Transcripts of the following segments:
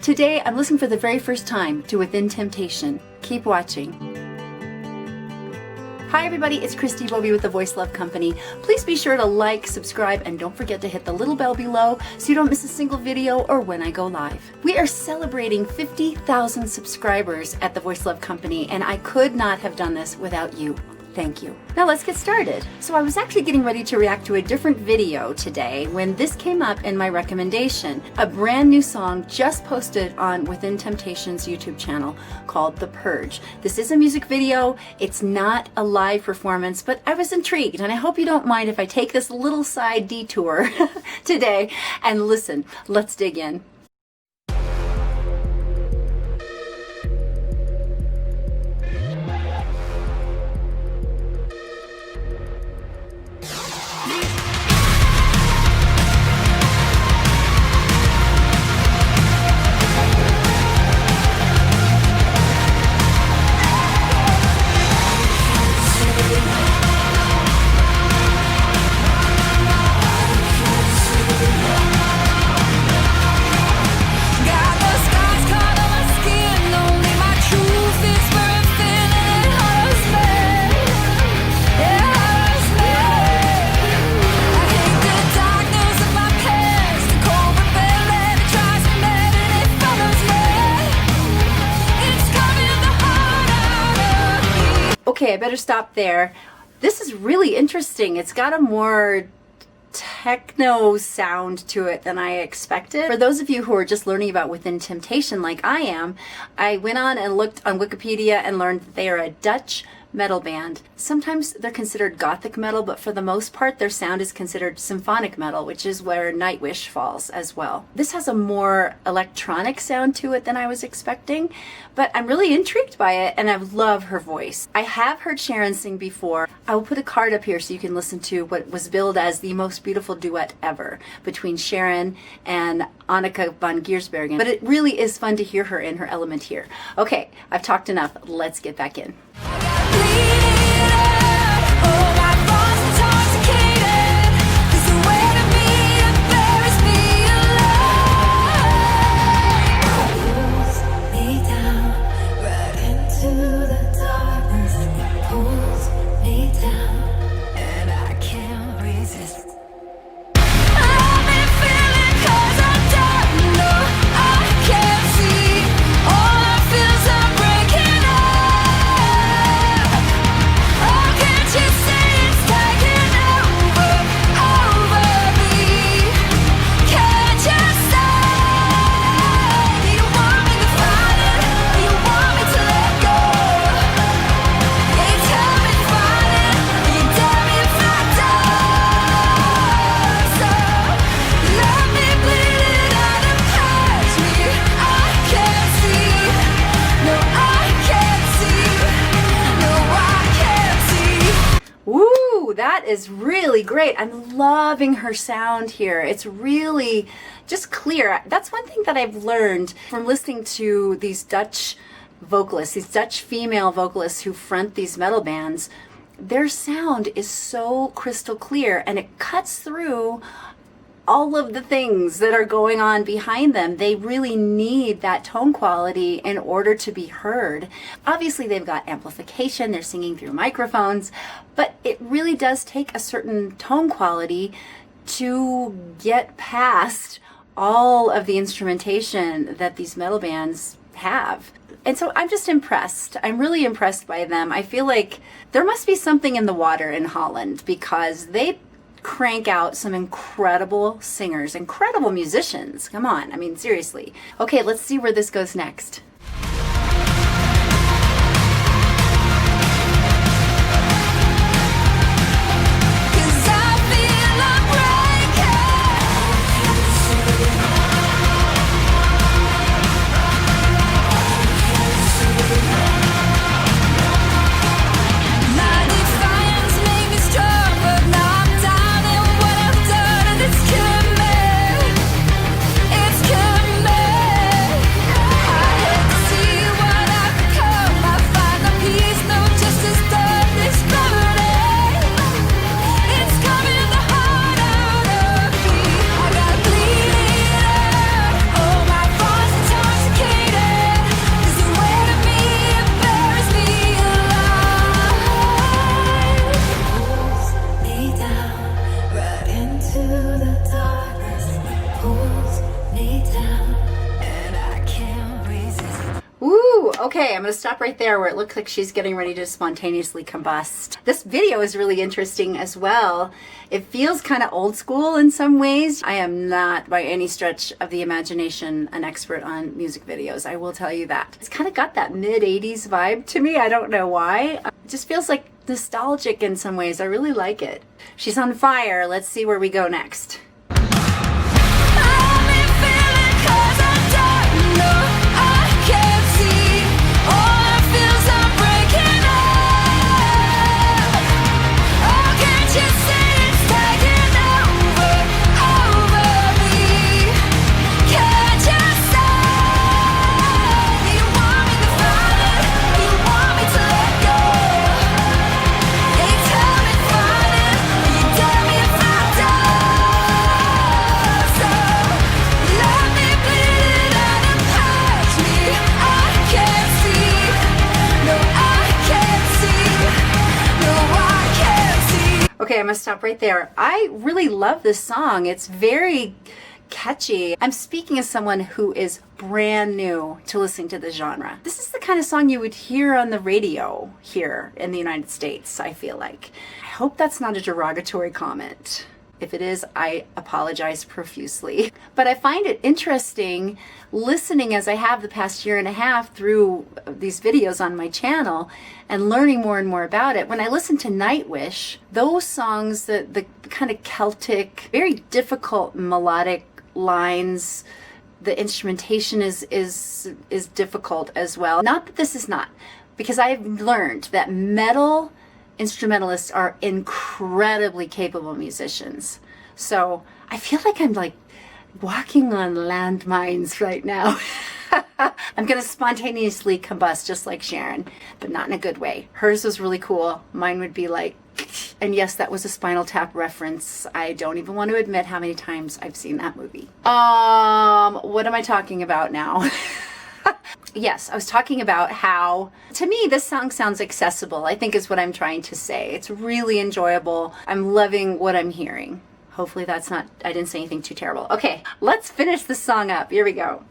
Today, I'm listening for the very first time to Within Temptation. Keep watching. Hi everybody, it's Christi Bovee with the Voice Love Company. Please be sure to like, subscribe, and don't forget to hit the little bell below so you don't miss a single video or when I go live. We are celebrating 50,000 subscribers at the Voice Love Company, and I could not have done this without you. Thank you. Now let's get started. So I was actually getting ready to react to a different video today when this came up in my recommendation. A brand new song just posted on Within Temptation's YouTube channel called The PURGE. This is a music video. It's not a live performance, but I was intrigued, and I hope you don't mind if I take this little side detour today and listen. Let's dig in. Okay, I better stop there. This is really interesting. It's got a more techno sound to it than I expected. For those of you who are just learning about Within Temptation like I am, I went on and looked on Wikipedia and learned that they are a Dutch metal band. Sometimes they're considered gothic metal, but for the most part their sound is considered symphonic metal, which is where Nightwish falls as well. This has a more electronic sound to it than I was expecting, but I'm really intrigued by it and I love her voice. I have heard Sharon sing before. I will put a card up here so you can listen to what was billed as the most beautiful duet ever between Sharon and Anneke van Giersbergen, but it really is fun to hear her in her element here. Okay, I've talked enough. Let's get back in. That is really great. I'm loving her sound here. It's really just clear. That's one thing that I've learned from listening to these Dutch vocalists, these Dutch female vocalists who front these metal bands. Their sound is so crystal clear and it cuts through all of the things that are going on behind them. They really need that tone quality in order to be heard. Obviously they've got amplification, they're singing through microphones, but it really does take a certain tone quality to get past all of the instrumentation that these metal bands have. And so I'm just impressed. I'm really impressed by them. I feel like there must be something in the water in Holland because they crank out some incredible singers, incredible musicians. Come on, I mean, seriously. Okay, let's see where this goes next. Okay, I'm going to stop right there where it looks like she's getting ready to spontaneously combust. This video is really interesting as well. It feels kind of old school in some ways. I am not by any stretch of the imagination an expert on music videos. I will tell you that. It's kind of got that mid-80s vibe to me. I don't know why. It just feels like nostalgic in some ways. I really like it. She's on fire. Let's see where we go next. Okay, I'm gonna stop right there. I really love this song. It's very catchy. I'm speaking as someone who is brand new to listening to the genre. This is the kind of song you would hear on the radio here in the United States, I feel like. I hope that's not a derogatory comment. If it is, I apologize profusely. But I find it interesting listening as I have the past year and a half through these videos on my channel and learning more and more about it. When I listen to Nightwish, those songs, the kind of Celtic, very difficult melodic lines, the instrumentation is difficult as well. Not that this is not, because I've learned that metal instrumentalists are incredibly capable musicians. So I feel like I'm like walking on landmines right now. I'm gonna spontaneously combust just like Sharon, but not in a good way. Hers was really cool. Mine would be like, and yes, that was a Spinal Tap reference. I don't even want to admit how many times I've seen that movie. What am I talking about now? Yes, I was talking about how, to me, this song sounds accessible, I think is what I'm trying to say. It's really enjoyable. I'm loving what I'm hearing. Hopefully that's not, I didn't say anything too terrible. Okay, let's finish the song up. Here we go.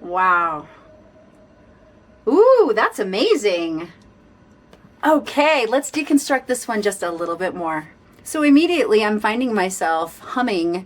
Wow. Ooh, that's amazing. Okay, let's deconstruct this one just a little bit more. So immediately I'm finding myself humming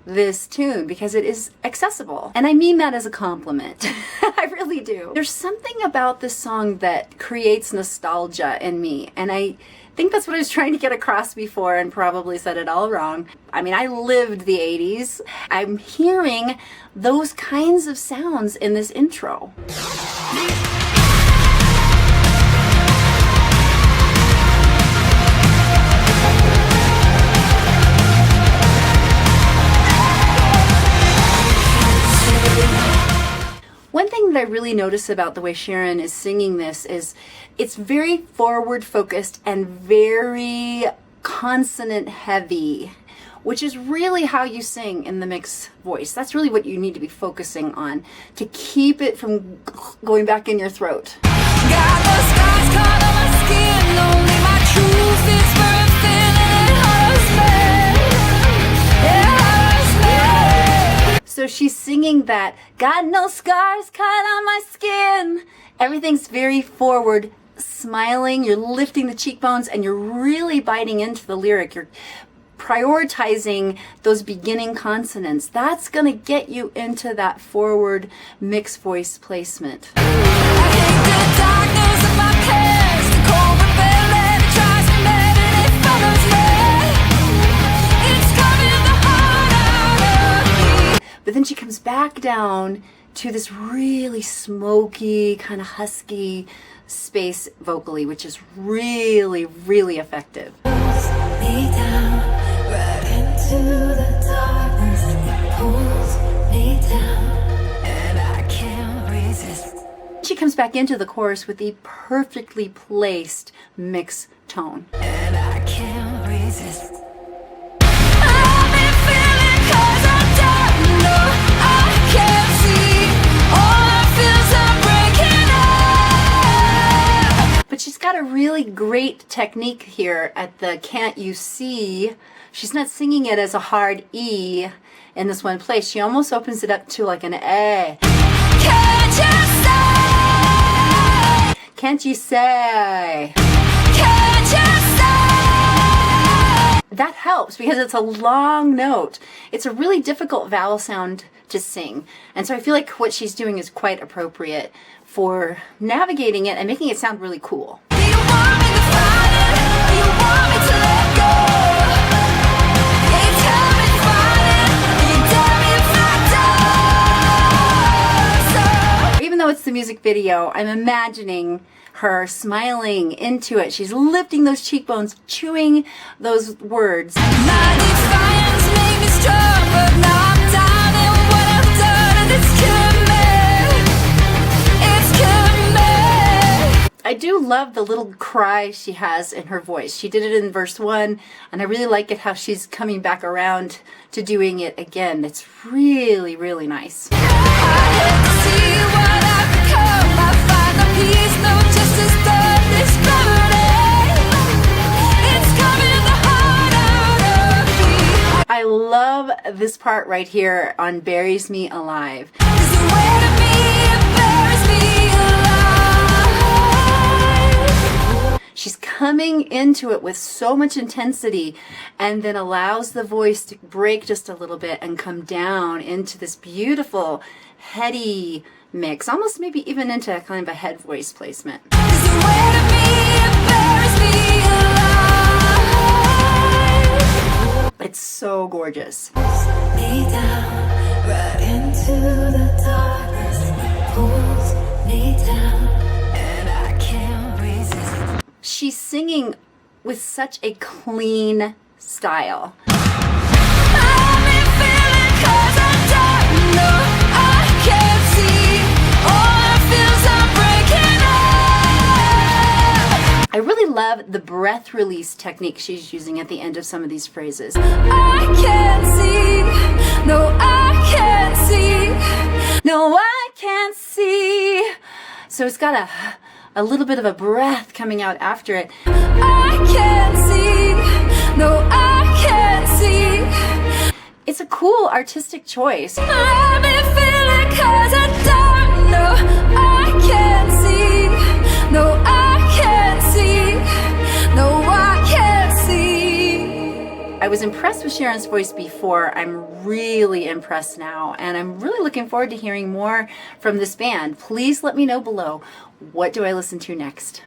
this tune because it is accessible. And I mean that as a compliment. I really do. There's something about this song that creates nostalgia in me. And I think that's what I was trying to get across before and probably said it all wrong. I mean, I lived the 80s. I'm hearing those kinds of sounds in this intro. One thing that I really notice about the way Sharon is singing this is it's very forward focused and very consonant heavy, which is really how you sing in the mixed voice. That's really what you need to be focusing on to keep it from going back in your throat. Got the scars caught on my skin, only my truth is worth it hurts me. It hurts me. So she's singing that, got no scars cut on my skin. Everything's very forward, smiling, you're lifting the cheekbones, and you're really biting into the lyric. You're prioritizing those beginning consonants. That's going to get you into that forward mixed voice placement. I hate the darkness of my past, the cold rebellion tries to meditate follows me. It's coming the heart out of me. But then she comes back down to this really smoky, kind of husky space vocally, which is really, really effective. Me down, right into the dark. comes back into the chorus with the perfectly placed mix tone. And I can't resist. But she's got a really great technique here at the can't you see. She's not singing it as a hard E in this one place. She almost opens it up to like an A. Can't you say? Can't you say? Can't you say? That helps because it's a long note. It's a really difficult vowel sound to sing. And so I feel like what she's doing is quite appropriate for navigating it and making it sound really cool. Do you want me to find it? Do you want me to let go? Can you tell me to find it? Can you tell me if I don't? Even though it's the music video, I'm imagining her smiling into it. She's lifting those cheekbones, chewing those words. My defiance made me strong, but now I'm down and what I've done and it's killing me. It's killing me. I do love the little cry she has in her voice. She did it in verse 1, and I really like it how she's coming back around to doing it again. It's really, really nice. I hate to see what I've become. I find the peace, no justice done. It's burning. It's coming the heart out of me. I love this part right here on Buries Me Alive. Is the way to me, it buries me alive. She's coming into it with so much intensity and then allows the voice to break just a little bit and come down into this beautiful, heady mix, almost maybe even into kind of a head voice placement. Is the way to me, it buries me alive. It's so gorgeous. Me down, right into the darkness. Pulls me down, and I can't resist. She's singing with such a clean style. I've been feeling 'cause I don't know. I can't see all the feels I'm breaking up. I really love the breath release technique she's using at the end of some of these phrases. I can't see, no, I can't see. No, I can't see. So it's got a little bit of a breath coming out after it. I can't see, no, I can't see. It's a cool artistic choice. I've been feeling 'cause I don't know. I can't see, no, I can't see, no, I can't see. I was impressed with Sharon's voice before. I'm really impressed now, and I'm really looking forward to hearing more from this band. Please let me know below, what do I listen to next?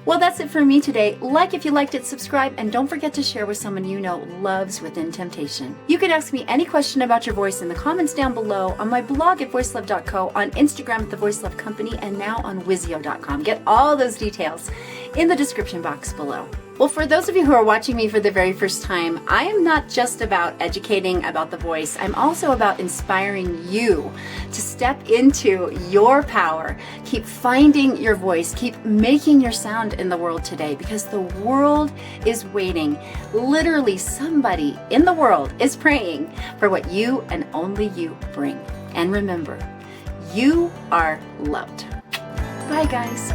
Well, that's it for me today. Like if you liked it, subscribe, and don't forget to share with someone you know loves Within Temptation. You can ask me any question about your voice in the comments down below, on my blog at voicelove.co, on Instagram at The Voice Love Company, and now on Wizio.com. Get all those details in the description box below. Well, for those of you who are watching me for the very first time, I am not just about educating about the voice. I'm also about inspiring you to step into your power. Keep finding your voice. Keep making your sound in the world today, because the world is waiting. Literally, somebody in the world is praying for what you and only you bring. And remember, you are loved. Bye, guys.